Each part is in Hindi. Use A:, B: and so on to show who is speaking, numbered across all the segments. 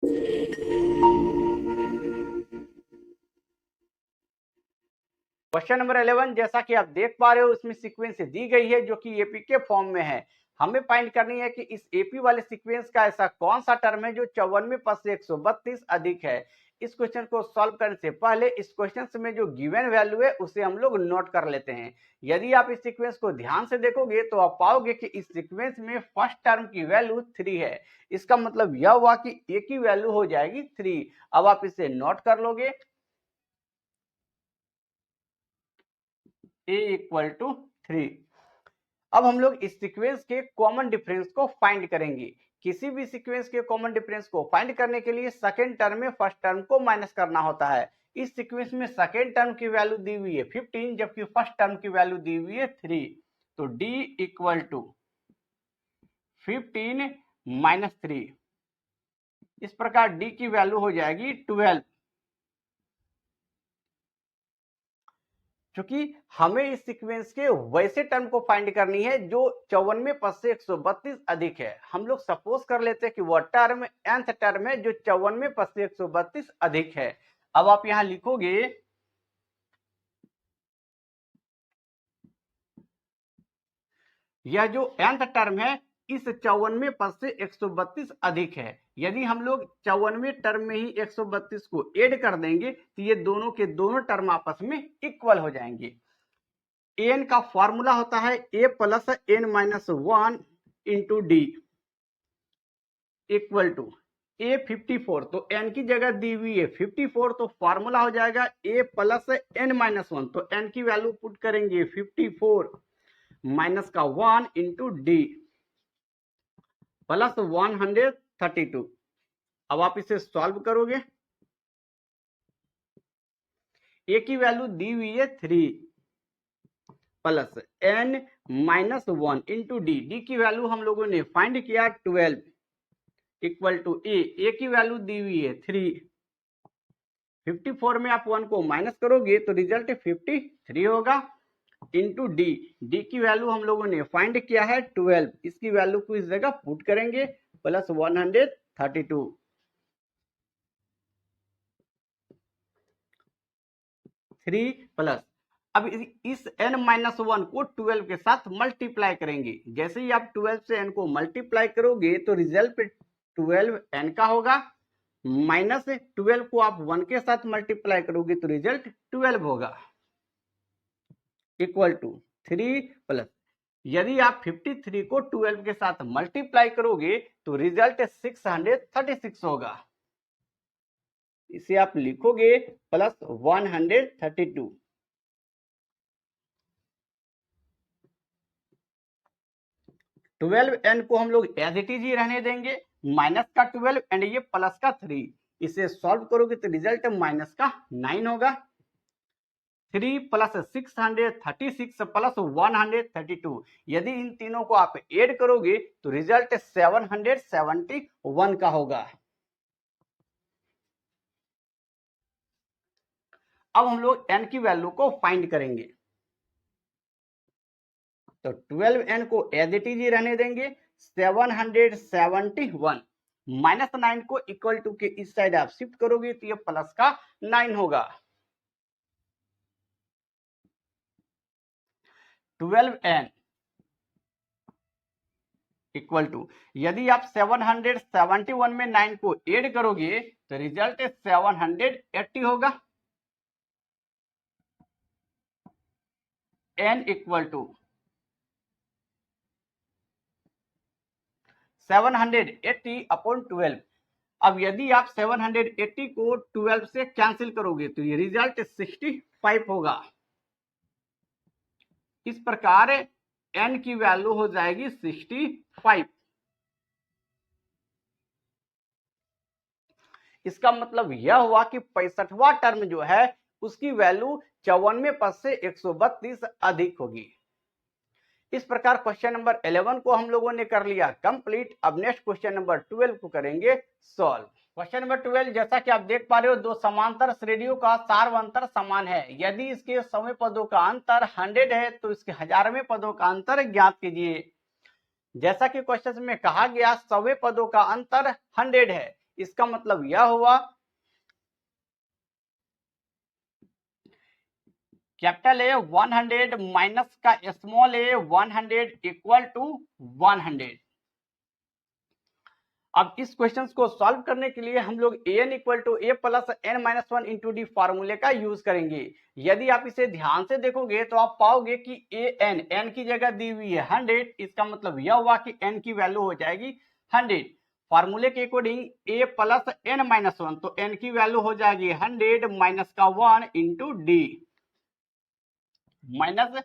A: क्वेश्चन नंबर 11 जैसा कि आप देख पा रहे हो उसमें सीक्वेंस दी गई है जो कि एपी के फॉर्म में है। हमें फाइंड करनी है कि इस एपी वाले सीक्वेंस का ऐसा कौन सा टर्म है जो 54 पद से 132 अधिक है। इस क्वेश्चन को सॉल्व करने से पहले इस क्वेश्चन में जो गिवन वैल्यू है उसे हम लोग नोट कर लेते हैं। यदि आप इस सीक्वेंस को ध्यान से देखोगे तो आप पाओगे कि इस सीक्वेंस में फर्स्ट टर्म की वैल्यू 3 है। इसका मतलब यह हुआ कि ए की वैल्यू हो जाएगी 3। अब आप इसे नोट कर लोगे, a इक्वल टू 3। अब हम लोग इस सीक्वेंस के कॉमन डिफरेंस को फाइंड करेंगे। किसी भी सीक्वेंस के कॉमन डिफरेंस को फाइंड करने के लिए सेकेंड टर्म में फर्स्ट टर्म को माइनस करना होता है। इस सीक्वेंस में सेकेंड टर्म की वैल्यू दी हुई है 15 जबकि फर्स्ट टर्म की वैल्यू दी हुई है 3। तो d इक्वल टू 15 माइनस 3। इस प्रकार d की वैल्यू हो जाएगी 12। क्योंकि हमें इस सीक्वेंस के वैसे टर्म को फाइंड करनी है जो 54 पद से 132 अधिक है। हम लोग सपोज कर लेते हैं कि वह टर्म nth टर्म है जो 54 पद से 132 अधिक है। अब आप यहां लिखोगे यह जो nth टर्म है इस 54 पद से 132 अधिक है। यदि हम लोग 54 टर्म में ही 132 को ऐड कर देंगे तो ये दोनों के दोनों टर्म आपस में इक्वल हो जाएंगे। एन का फॉर्मूला होता है a plus N minus 1 into D equal to a 54। तो एन की जगह दी हुई है 54 तो फॉर्मूला हो जाएगा ए प्लस एन माइनस 1। तो एन की वैल्यू पुट करेंगे 54 माइनस का 1 इंटू डी प्लस 132। अब आप इसे सॉल्व करोगे, ए की वैल्यू दी हुई है 3 plus N minus 1 into D. D की वैल्यू हम लोगों ने फाइंड किया 12 इक्वल टू ए की वैल्यू दी हुई है 3। 54 में आप 1 को माइनस करोगे तो रिजल्ट 53 होगा इंटू डी। डी की वैल्यू हम लोगों ने फाइंड किया है 12। इसकी वैल्यू को इस जगह पुट करेंगे प्लस 132। 3 प्लस अब इस n माइनस 1 को 12 के साथ मल्टीप्लाई करेंगे। जैसे ही आप 12 से n को मल्टीप्लाई करोगे तो रिजल्ट 12n का होगा। माइनस 12 को आप 1 के साथ मल्टीप्लाई करोगे तो रिजल्ट 12 होगा इक्वल टू 3 प्लस यदि आप 53 को 12 के साथ मल्टीप्लाई करोगे तो रिजल्ट 636 होगा। इसे आप लिखोगे प्लस 132। 12n को हम लोग एज इट इज ही रहने देंगे, माइनस का 12 एंड ये प्लस का 3। इसे सॉल्व करोगे तो रिजल्ट माइनस का 9 होगा। 3 प्लस 636 प्लस 132। यदि इन तीनों को आप ऐड करोगे तो रिजल्ट 771 का होगा। अब हम लोग n की वैल्यू को फाइंड करेंगे। तो 12n को एज इट इज ही रहने देंगे। 771 माइनस 9 को इक्वल टू के इस साइड आप शिफ्ट करोगे तो ये प्लस का 9 होगा। 12n इक्वल टू यदि आप 771 में 9 को ऐड करोगे तो रिजल्ट 780 होगा। n equal to 780 upon 12। अब यदि आप 780 को 12 से कैंसिल करोगे तो ये रिजल्ट 65 होगा। इस प्रकार n की वैल्यू हो जाएगी 65। इसका मतलब यह हुआ कि 65वां टर्म जो है उसकी वैल्यू 54 पद से 132 अधिक होगी। इस प्रकार क्वेश्चन नंबर 11 को हम लोगों ने कर लिया कंप्लीट। अब नेक्स्ट क्वेश्चन नंबर 12 को करेंगे सॉल्व। क्वेश्चन नंबर 12 जैसा कि आप देख पा रहे हो दो समांतर श्रेणियों का सार्वअंतर समान है। यदि इसके 100वें पदों का अंतर 100 है तो इसके 1000वें पदों का अंतर ज्ञात कीजिए। जैसा कि क्वेश्चन में कहा गया 100वें पदों का अंतर 100 है, इसका मतलब यह हुआ कैपिटल ए 100 माइनस का स्मॉल ए 100 इक्वल टू 100। अब इस क्वेश्चन को सॉल्व करने के लिए हम लोग an equal to A plus N minus one into D फार्मूले का यूज करेंगे। यदि आप इसे ध्यान से देखोगे तो आप पाओगे कि एन की जगह दी हुई है 100, इसका मतलब यह हुआ कि n की वैल्यू हो जाएगी 100। फार्मूले के अकॉर्डिंग ए प्लस एन माइनस वन, तो n की वैल्यू हो जाएगी 100 माइनस का 1 इंटू डी माइनस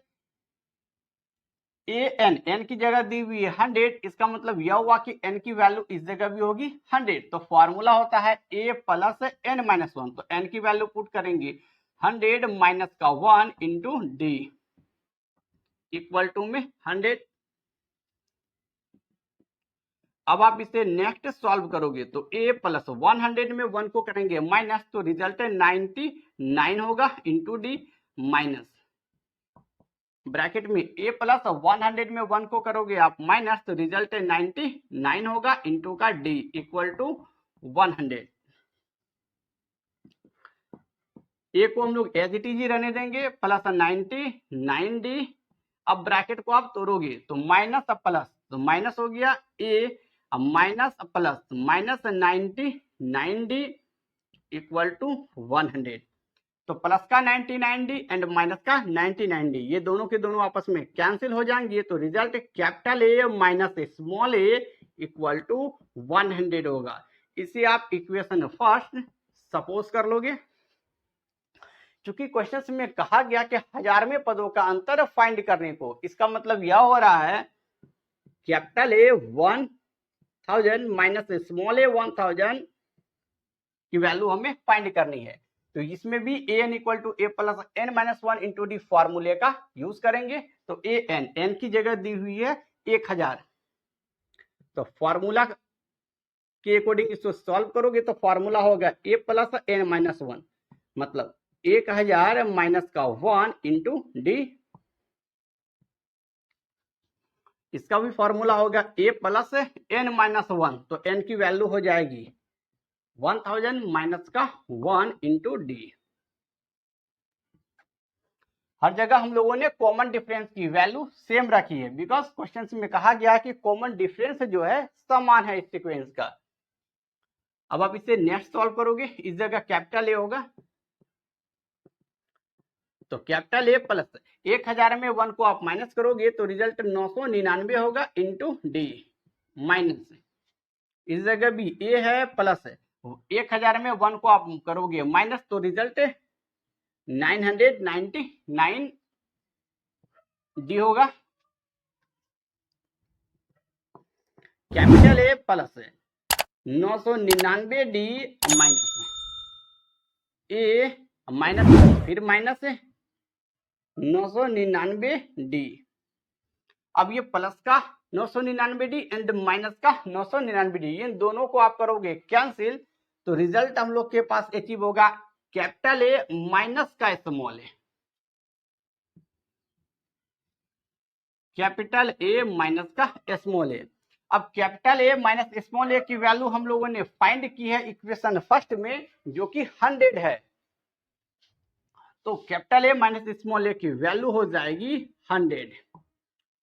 A: एन की जगह दी हुई है 100, इसका मतलब यह हुआ कि n की वैल्यू इस जगह भी होगी 100। तो फॉर्मूला होता है a plus N minus one, तो n की वैल्यू पुट करेंगे 100 माइनस का 1 इंटू डी इक्वल टू में 100। अब आप इसे नेक्स्ट सॉल्व करोगे तो a प्लस 100 में 1 को करेंगे माइनस, तो रिजल्ट 99 होगा इंटू डी माइनस ब्रैकेट में a प्लस 100 में 1 को करोगे आप माइनस, तो रिजल्ट 99 होगा इंटू का d इक्वल टू 100। a को हम लोग एज इट इज रहने देंगे प्लस 99d। अब ब्रैकेट को आप तोड़ोगे तो माइनस प्लस, तो माइनस हो गया a, अब minus plus minus 99d equal to 100। तो प्लस का 99d एंड माइनस का 99d ये दोनों के दोनों आपस में कैंसिल हो जाएंगे, तो result capital A minus small a equal to 100 होगा। इसे आप इक्वेशन फर्स्ट सपोज कर लोगे। चूंकि क्वेश्चन में कहा गया कि हजारवें पदों का अंतर फाइंड करने को, इसका मतलब यह हो रहा है कैपिटल ए 1000 माइनस स्मॉल ए 1000 की वैल्यू हमें फाइंड करनी है। तो इसमें भी an equal to A plus N minus one into D फॉर्मूले का यूज करेंगे। तो एन की जगह दी हुई है 1000, तो फॉर्मूला के अकॉर्डिंग इसको सॉल्व करोगे तो फॉर्मूला होगा ए प्लस एन माइनस वन, मतलब 1000 माइनस का 1 इंटू डी। इसका भी फॉर्मूला होगा ए प्लस एन माइनस वन, तो एन की वैल्यू हो जाएगी 1000 माइनस का 1 इंटू डी। हर जगह हम लोगों ने कॉमन डिफरेंस की वैल्यू सेम रखी है, बिकॉज क्वेश्चन में कहा गया कि कॉमन डिफरेंस जो है समान है इस सीक्वेंस का। अब आप इसे नेक्स्ट सॉल्व करोगे, इस जगह कैपिटल ए होगा, तो कैपिटल ए प्लस 1000 में 1 को आप माइनस करोगे तो रिजल्ट 999 होगा इंटू डी माइनस, इस जगह भी ए है प्लस 1000 में 1 को आप करोगे माइनस, तो रिजल्ट 999 डी होगा। Capital A plus 999 D minus A minus फिर माइनस 999 डी। अब ये प्लस का 999 डी एंड माइनस का 999 डी, इन दोनों को आप करोगे कैंसिल, तो रिजल्ट हम लोग के पास अचीव होगा कैपिटल ए माइनस का small A, capital A minus का स्मॉल ए। अब कैपिटल ए माइनस स्मॉल ए की वैल्यू हम लोगों ने फाइंड की है इक्वेशन फर्स्ट में, जो कि 100 है। तो कैपिटल ए माइनस स्मॉल ए की वैल्यू हो जाएगी 100।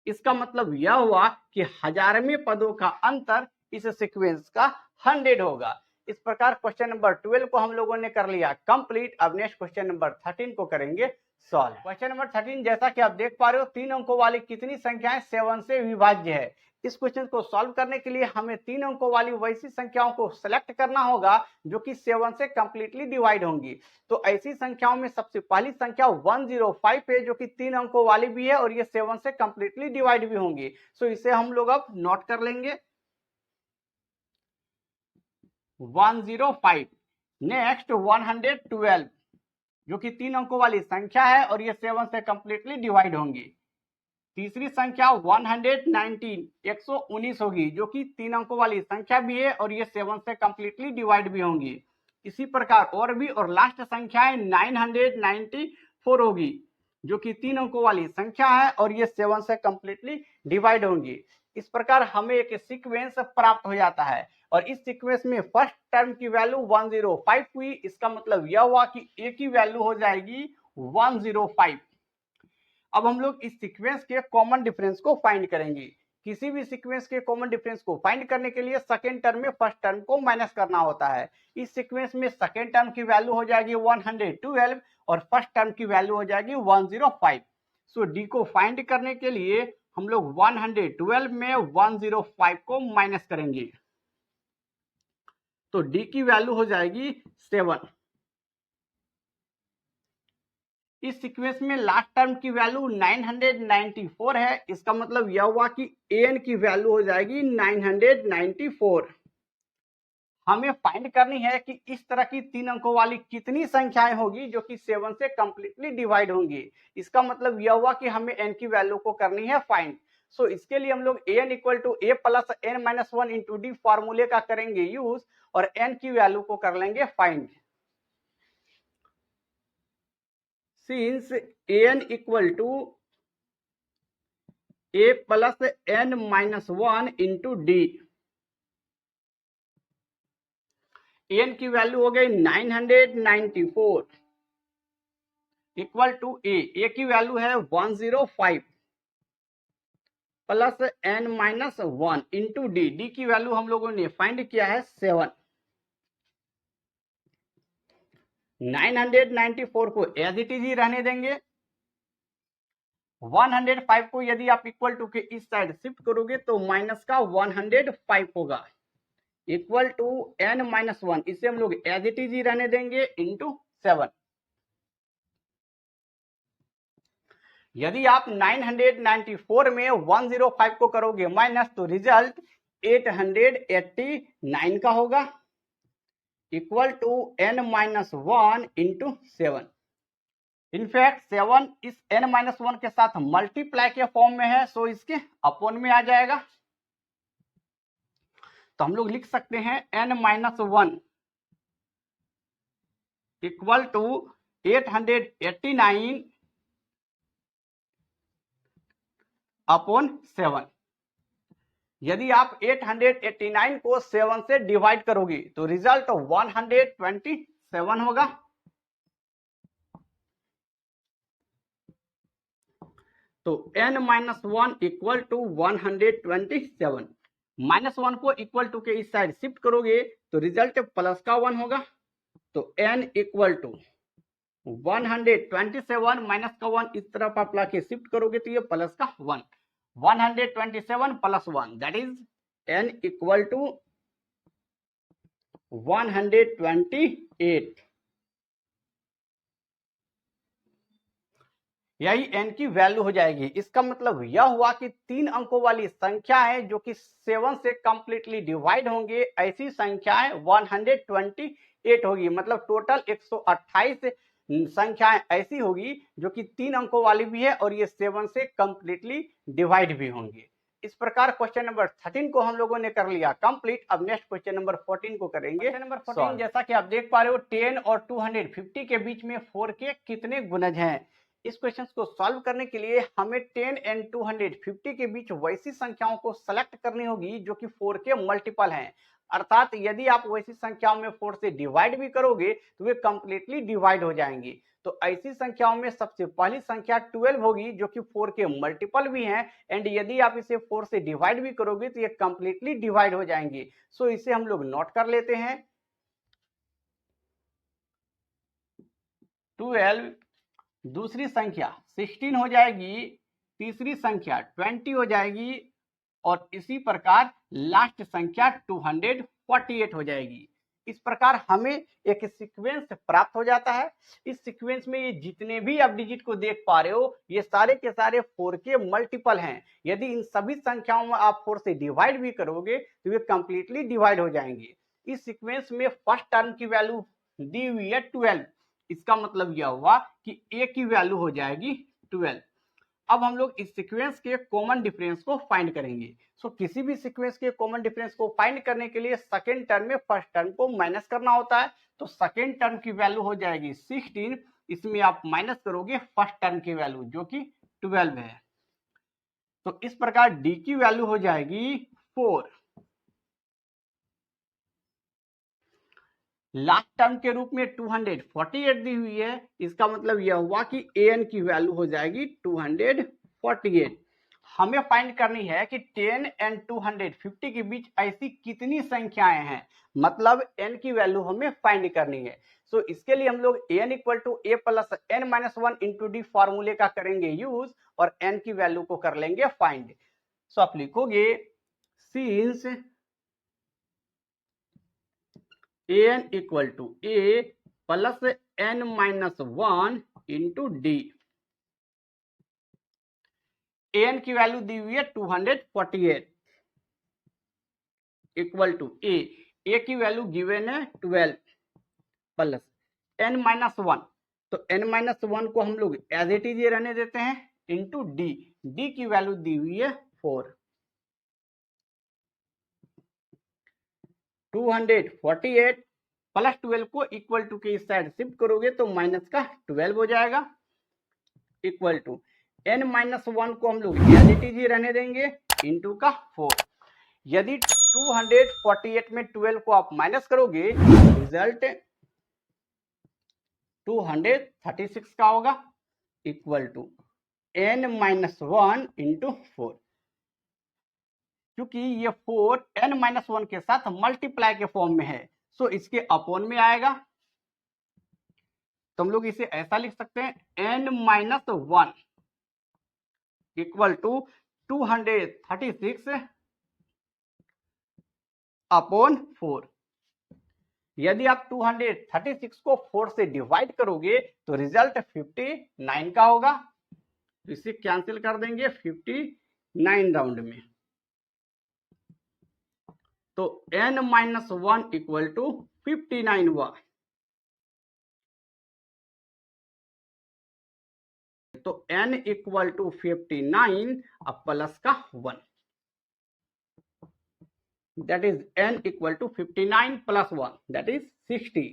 A: इसका मतलब यह हुआ कि हजारवें पदों का अंतर इस सीक्वेंस का 100 होगा। इस प्रकार क्वेश्चन नंबर 12 को हम लोगों ने कर लिया कंप्लीट। अब नेक्स्ट क्वेश्चन नंबर 13 को करेंगे सॉल्व। क्वेश्चन नंबर 13, जैसा कि आप देख पा रहे हो 3 अंकों वाली कितनी संख्याएं 7 से विभाज्य है। इस क्वेश्चन को सॉल्व करने के लिए हमें 3 अंकों वाली वैसी संख्याओं को सेलेक्ट करना होगा जो कि 7 से कंप्लीटली डिवाइड होंगी। तो ऐसी संख्याओं में सबसे पहली संख्या 105 है, जो कि 3 अंकों वाली भी है और ये 7 से कंप्लीटली डिवाइड भी होंगी। सो इसे हम लोग अब नोट कर लेंगे 105। नेक्स्ट 112 जो कि 3 अंकों वाली संख्या है और ये 7 से कंप्लीटली डिवाइड होंगी। तीसरी संख्या 119 119 होगी, जो कि 3 अंकों वाली संख्या भी है और ये 7 से कंप्लीटली डिवाइड भी होंगी। इसी प्रकार और भी, और लास्ट संख्या 994 होगी, जो कि 3 अंकों वाली संख्या है और ये 7 से कंप्लीटली डिवाइड होंगी। इस प्रकार हमें एक सीक्वेंस प्राप्त हो जाता है। और इस सीक्वेंस में फर्स्ट टर्म की वैल्यू 105 हुई। इसका मतलब यह हुआ कि ए की वैल्यू हो जाएगी 105। अब हम लोग इस सीक्वेंस के कॉमन डिफरेंस को फाइंड करेंगे। किसी भी सीक्वेंस के कॉमन डिफरेंस को फाइंड करने के लिए सेकेंड टर्म में फर्स्ट टर्म को माइनस करना होता है। इस सीक्वेंस में सेकेंड टर्म की वैल्यू हो जाएगी 112 और फर्स्ट टर्म की वैल्यू हो जाएगी 105। सो डी को फाइंड करने के लिए हम लोग 112 में 105 को माइनस करेंगे, तो डी की वैल्यू हो जाएगी 7। इस सीक्वेंस में लास्ट टर्म की वैल्यू 994 है। इसका मतलब यह हुआ कि एन की वैल्यू हो जाएगी 994। हमें फाइंड करनी है कि इस तरह की 3 अंकों वाली कितनी संख्याएं होगी जो कि 7 से कंप्लीटली डिवाइड होंगी। इसका मतलब यह हुआ कि हमें n की वैल्यू को करनी है फाइंड। सो इसके लिए हम लोग an equal to a plus n minus 1 into D फॉर्मूले का करेंगे यूज और n की वैल्यू को कर लेंगे find. Since an equal to a plus n minus 1 into d, an की वैल्यू हो गई 994 इक्वल टू a की वैल्यू है 105 plus n minus 1 into D की वैल्यू हम लोगों ने फाइंड किया है 7। 994 को एज इट इज ही रहने देंगे। 105 को यदि आप इक्वल टू के इस साइड शिफ्ट करोगे तो माइनस का 105 होगा इक्वल टू n माइनस 1, इसे हम लोग एज इट इज ही रहने देंगे इंटू 7। यदि आप 994 में 105 को करोगे माइनस तो रिजल्ट 889 का होगा equal to n minus 1 into 7। In fact 7 इस n माइनस 1 के साथ मल्टीप्लाई के फॉर्म में है, सो इसके अपॉन में आ जाएगा। तो हम लोग लिख सकते हैं n minus 1 equal to 889 upon 7। यदि आप 889 को 7 से डिवाइड करोगे तो रिजल्ट 127 होगा। तो n minus 1 equal to 127। Minus 1 को इक्वल टू के इस साइड शिफ्ट करोगे तो रिजल्ट प्लस का 1 होगा। तो n इक्वल टू 127 माइनस का 1 इस तरफ आप लाके शिफ्ट करोगे तो ये प्लस का 1, 127 plus 1 that is n equal to 128। यही n की वैल्यू हो जाएगी। इसका मतलब यह हुआ कि 3 अंकों वाली संख्याएं जो कि 7 से कंप्लीटली डिवाइड होंगे ऐसी संख्याएं 128 होगी। मतलब टोटल 128 संख्याएं ऐसी होगी जो कि 3 अंकों वाली भी है और ये 7 से कंप्लीटली डिवाइड भी होंगे। इस प्रकार क्वेश्चन नंबर 13 को हम लोगों ने कर लिया कंप्लीट। अब नेक्स्ट क्वेश्चन नंबर 14 को करेंगे। क्वेश्चन नंबर 14 जैसा कि आप देख पा रहे हो 10 और 250 के बीच में 4 के कितने गुणज हैं। इस क्वेश्चन को सॉल्व करने के लिए हमें 10 एंड 250 के बीच वैसी संख्याओं को सेलेक्ट करनी होगी जो कि 4 के मल्टीपल हैं। अर्थात यदि आप वैसी संख्याओं में 4 से डिवाइड भी करोगे तो वे कंप्लीटली डिवाइड हो जाएंगी। तो ऐसी संख्याओं में सबसे पहली संख्या 12 होगी जो कि 4 के मल्टीपल भी हैं एंड यदि आप इसे 4 से डिवाइड भी करोगे तो ये कंप्लीटली डिवाइड हो जाएंगे। सो इसे हम लोग नोट कर लेते हैं। 12, दूसरी संख्या 16 हो जाएगी, तीसरी संख्या 20 हो जाएगी और इसी प्रकार लास्ट संख्या 248 हो जाएगी। इस प्रकार हमें एक सीक्वेंस प्राप्त हो जाता है। इस सीक्वेंस में ये जितने भी आप डिजिट को देख पा रहे हो ये सारे के सारे 4 के मल्टीपल हैं। यदि इन सभी संख्याओं में आप 4 से डिवाइड भी करोगे तो ये कंप्लीटली डिवाइड हो जाएंगे। इस सीक्वेंस में फर्स्ट टर्म की वैल्यू दी हुई है 12। इसका मतलब यह हुआ कि a की वैल्यू हो जाएगी 12। अब हम लोग इस सीक्वेंस के कॉमन डिफरेंस को फाइंड करेंगे। सो किसी भी सीक्वेंस के कॉमन डिफरेंस को फाइंड करने के लिए सेकेंड टर्म में फर्स्ट टर्म को माइनस करना होता है। तो सेकेंड टर्म की वैल्यू हो जाएगी 16, इसमें आप माइनस करोगे फर्स्ट टर्म की वैल्यू जो कि 12 है। तो इस प्रकार d की वैल्यू हो जाएगी 4। लास्ट टर्म के रूप में 248 दी हुई है, इसका मतलब यह हुआ कि an की वैल्यू हो जाएगी 248। हमें फाइंड करनी है कि 10 एंड 250 के बीच ऐसी कितनी संख्याएं हैं, मतलब n की वैल्यू हमें फाइंड करनी है। सो इसके लिए हम लोग n equal to a plus n minus 1 into D फॉर्मूले का करेंगे यूज और n की वैल्यू को कर लेंगे फाइंड। सो आप लिखोगे since an equal to a plus n minus 1 into D. an की वैल्यू दी हुई है 248 इक्वल टू a की वैल्यू गिवन है 12 प्लस n माइनस 1, तो n माइनस 1 को हम लोग एज इट इज रहने देते हैं इंटू डी की वैल्यू दी हुई है 4। 248 प्लस 12 को इक्वल टू के इस साइड शिफ्ट करोगे तो माइनस का 12 हो जाएगा इक्वल टू n माइनस 1 को हम लोग एज इट इज रहने देंगे इंटू का 4। यदि 248 में 12 को आप माइनस करोगे रिजल्ट 236 का होगा equal to n minus 1 into 4। क्योंकि ये 4 n माइनस 1 के साथ मल्टीप्लाई के फॉर्म में है, सो इसके अपॉन में आएगा, तो हम लोग इसे ऐसा लिख सकते हैं n minus 1 equal to 236 upon 4। यदि आप 236 को 4 से डिवाइड करोगे तो रिजल्ट 59 का होगा, तो इसे कैंसिल कर देंगे 59 राउंड में, तो n माइनस 1 इक्वल टू 59 हुआ। तो n इक्वल टू 59 अब प्लस का 1, that is n equal to 59 plus 1, that is 60।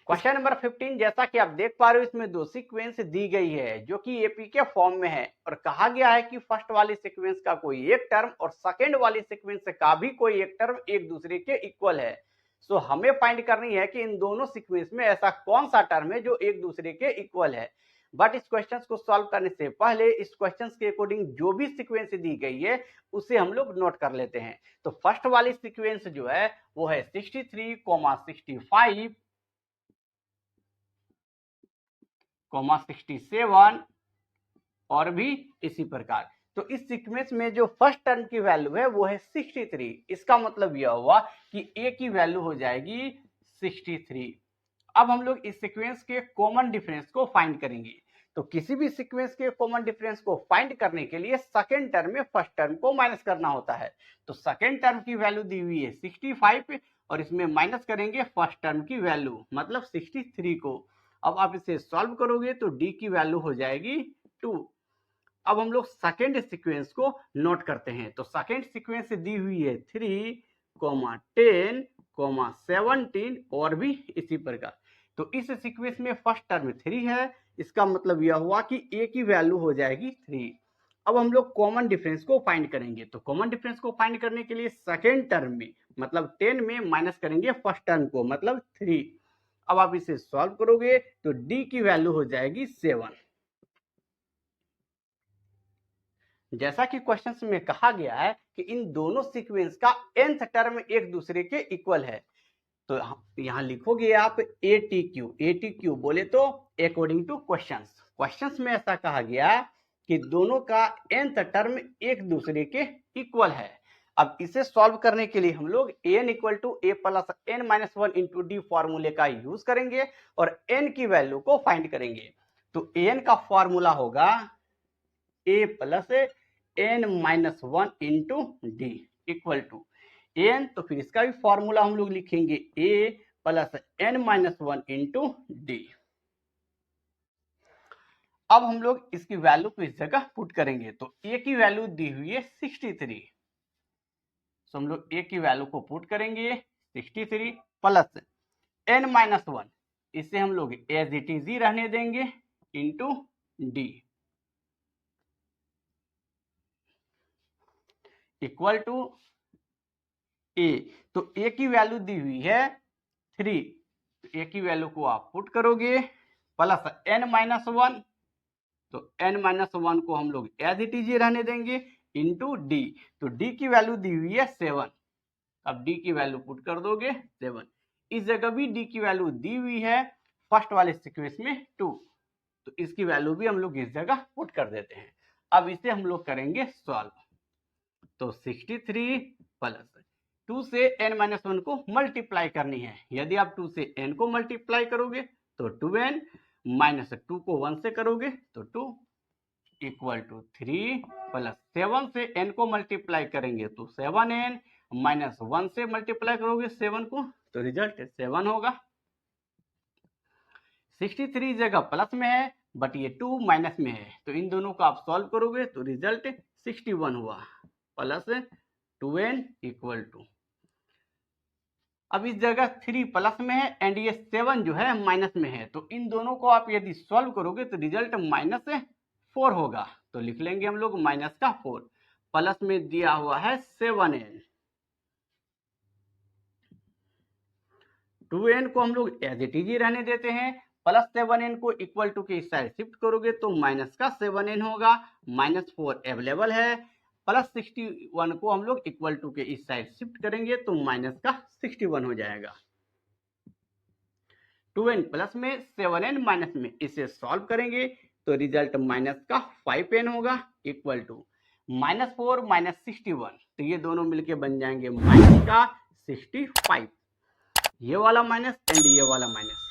A: Question number 15, जैसा कि आप देख पा रहे हो इसमें दो सीक्वेंस दी गई है जो कि एपी के फॉर्म में है और कहा गया है कि फर्स्ट वाली सीक्वेंस का कोई एक टर्म और सेकंड वाली सीक्वेंस का भी कोई एक टर्म एक दूसरे के इक्वल है। सो हमें फाइंड करनी है कि इन दोनों सीक्वेंस में ऐसा कौन सा टर्म है जो एक दूसरे के इक्वल है। बट इस क्वेश्चन को सॉल्व करने से पहले इस क्वेश्चन के अकॉर्डिंग जो भी सीक्वेंस दी गई है उसे हम लोग नोट कर लेते हैं। तो फर्स्ट वाली सीक्वेंस जो है वो है 63, 65, 67 और भी इसी प्रकार। तो इस सीक्वेंस में जो फर्स्ट टर्म की वैल्यू है वो है 63। इसका मतलब यह हुआ कि a की वैल्यू हो जाएगी 63। अब हम लोग इस सीक्वेंस के कॉमन डिफरेंस को फाइंड करेंगे। तो किसी भी सीक्वेंस के कॉमन डिफरेंस को फाइंड करने के लिए सेकंड टर्म में फर्स्ट टर्म को माइनस करना होता है। तो सेकंड टर्म की वैल्यू दी हुई है 65 और इसमें माइनस करेंगे फर्स्ट टर्म की वैल्यू मतलब 63 को। अब आप इसे सॉल्व करोगे तो d की वैल्यू हो जाएगी 2। अब हम लोग सेकेंड सीक्वेंस को नोट करते हैं। तो सेकेंड सीक्वेंस दी हुई है 3, 10, 17 और भी इसी प्रकार। तो इस सीक्वेंस में फर्स्ट टर्म 3 है, इसका मतलब यह हुआ कि a की वैल्यू हो जाएगी 3। अब हम लोग कॉमन डिफरेंस को फाइंड करेंगे। तो कॉमन डिफरेंस को फाइंड करने के लिए सेकेंड टर्म में मतलब 10 में माइनस करेंगे फर्स्ट टर्म को मतलब 3। अब आप इसे सॉल्व करोगे तो d की वैल्यू हो जाएगी 7। जैसा कि क्वेश्चन में कहा गया है कि इन दोनों सीक्वेंस का nth टर्म एक दूसरे के इक्वल है, तो यहां लिखोगे आप ATQ बोले तो अकॉर्डिंग टू क्वेश्चंस में ऐसा कहा गया कि दोनों का nth टर्म एक दूसरे के इक्वल है। अब इसे सॉल्व करने के लिए हम लोग an equal to a plus n minus 1 into D फॉर्मूले का यूज करेंगे और n की वैल्यू को फाइंड करेंगे। तो an का फॉर्मूला होगा a plus n minus 1 into D equal to n, तो फिर इसका भी फॉर्मूला हम लोग लिखेंगे a plus n minus 1 into D. अब हम लोग इसकी वैल्यू को इस जगह पुट करेंगे। तो a की वैल्यू दी हुई है 63, तो हम लोग a की वैल्यू को पुट करेंगे 63 प्लस n माइनस 1, इसे हम लोग एज इट इज रहने देंगे इंटू डी इक्वल टू ए, तो ए की वैल्यू दी हुई है 3, तो ए की वैल्यू को आप पुट करोगे प्लस n-1, तो n-1 को हम लोग एज इट इज रहने देंगे इंटू डी, तो डी की वैल्यू दी हुई है 7, अब डी की वैल्यू पुट कर दोगे 7, इस जगह भी डी की वैल्यू दी हुई है फर्स्ट वाले सीक्वेंस में 2, तो इसकी वैल्यू भी हम लोग इस जगह पुट कर देते हैं। अब इसे हम लोग करेंगे सॉल्व, तो 63 प्लस 2 से n-1 को मल्टीप्लाई करनी है, यदि आप 2 से n को मल्टीप्लाई करोगे तो 2n, माइनस 2 को 1 से करोगे तो 2 इक्वल टू 3, प्लस 7 से n को मल्टीप्लाई करेंगे तो 7n, माइनस 1 से मल्टीप्लाई करोगे 7 को तो रिजल्ट 7 होगा। 63 जगह प्लस में है बट ये 2 माइनस में है, तो इन दोनों को आप सॉल्व करोगे तो रिजल्ट 61 हुआ, प्लस 2n इक्वल टू, अब इस जगह 3 प्लस में है एंड ये 7 जो है माइनस में है, तो इन दोनों को आप यदि सॉल्व करोगे तो रिजल्ट -4 होगा, तो लिख लेंगे हम लोग माइनस का 4, प्लस में दिया हुआ है 7n, 2n को हम लोग एज इट इज रहने देते हैं, प्लस 7n को इक्वल टू के इस साइड शिफ्ट करोगे तो माइनस का 7n होगा, -4 अवेलेबल है, प्लस 61 को हम लोग इक्वल टू के इस साइड शिफ्ट करेंगे तो माइनस का 61 हो जाएगा। 2n प्लस में 7n माइनस में, इसे सॉल्व करेंगे तो रिजल्ट माइनस का 5n होगा, इक्वल टू -4 माइनस 61, तो ये दोनों मिलके बन जाएंगे माइनस का 65, ये वाला माइनस एंड ये वाला माइनस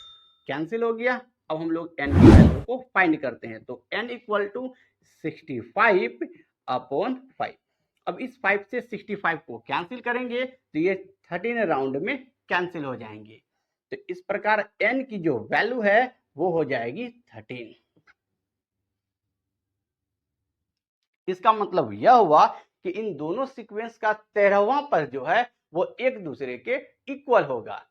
A: कैंसिल हो गया। अब हम लोग n की वैल्यू को फाइंड करते हैं, तो n इक्वल टू 65 अपॉन 5, अब इस 5 से 65 को कैंसिल करेंगे तो ये 13 राउंड में कैंसिल हो जाएंगे, तो इस प्रकार n की जो वैल्यू है वो हो जाएगी 13। इसका मतलब यह हुआ कि इन दोनों सीक्वेंस का 13वां पद जो है वो एक दूसरे के इक्वल होगा।